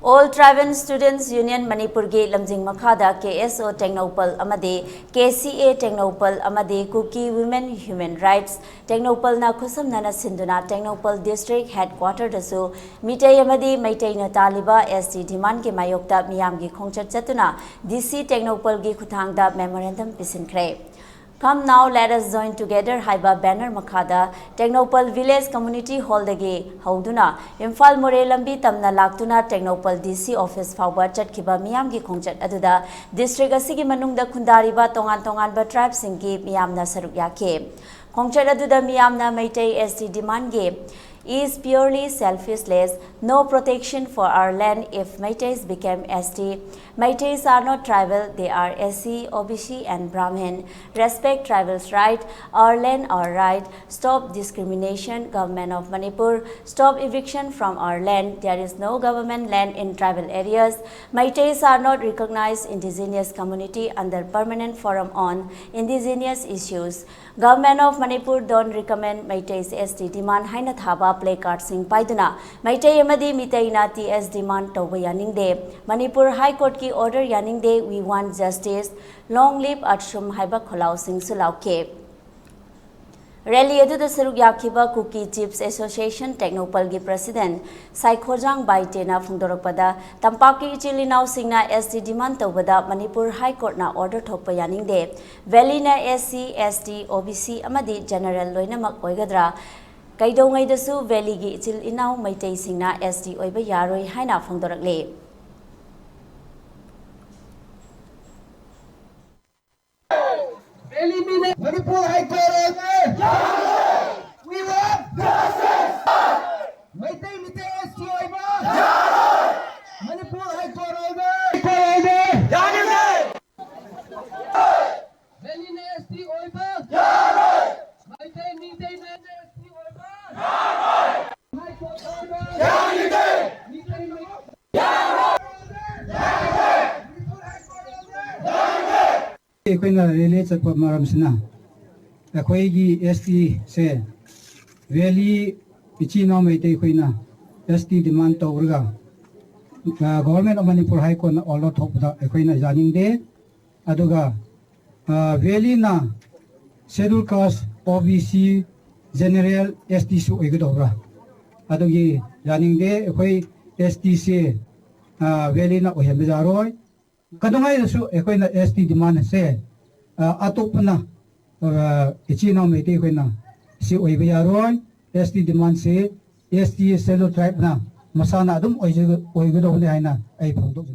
All Tribal Students Union Manipur ge lamjing makhada KSO Tengnoupal amade KCA Tengnoupal amade Kuki Women Human Rights Tengnoupal na khusam nana sinduna Tengnoupal District Headquarter dasu Meetei amade Meitei na talliba ST demand ke maiyokta miyamgi khongchat chattuna DC Tengnoupal ge khuthangda Memorandum pishinkhre. Come now, let us join together haiba banner makhada Tengnoupal Village Community Hall dagi hauduna Imphal More lambi tamna laktuna Tengnoupal DC office fawba chatkiba miyamgi khongchat aduda district asigi manungda khundariba tongan ba tribe singgi miyamna saruk yake. Khongchat aduda miyamna Meitei ST demand ge is purely selfishness, no protection for our land if Meiteis became ST. Meiteis are not tribal, they are SC, OBC and Brahmin. Respect tribals' right, our land, our right. Stop discrimination, Government of Manipur. Stop eviction from our land. There is no government land in tribal areas. Meiteis are not recognized indigenous community under permanent forum on indigenous issues. Government of Manipur don't recommend Meiteis ST demand haina thaba placard sing paiduna Meitei amadi Meetei na TS demand tawba yaningde Manipur High Court ki order yaningde we want justice long live Atshum haiba kholau sing sulauke Rally edu saruk yakiba Kuki Chiefs Association Tengnoupal gi President Saikhojang Baitena phungdorakpada Tampaki Chilinau singna ST demand tawbada Manipur High Court na order thokpa yaningde Valley na SC ST OBC amadi general loinamak oigadra Kaidongai dasu Valley gi ichil inau Meitei singna ST oiba yaroi haina phungdorakle Manipur High Court we want justice. Meitei ST oiba Manipur High Court Valley na ST oiba Meitei na ST oiba High Court Equina relates at Maramsina. A Quagi ST say, Valley Pichino Meitei Quina, ST demand Toga. Government of Manipur High Court all lot of the Equina Janing Day, Aduga, Valley na Schedule Caste OBC General ST Su Egadora. Adugi Janing Day, Equi STC Valley na Oyamizaroi. Kadungay su equina ST demand say atopna ichino Meitei quina si oibayaroy ST demand say ST cello tribe na masana adum oigodo haina ay phongdok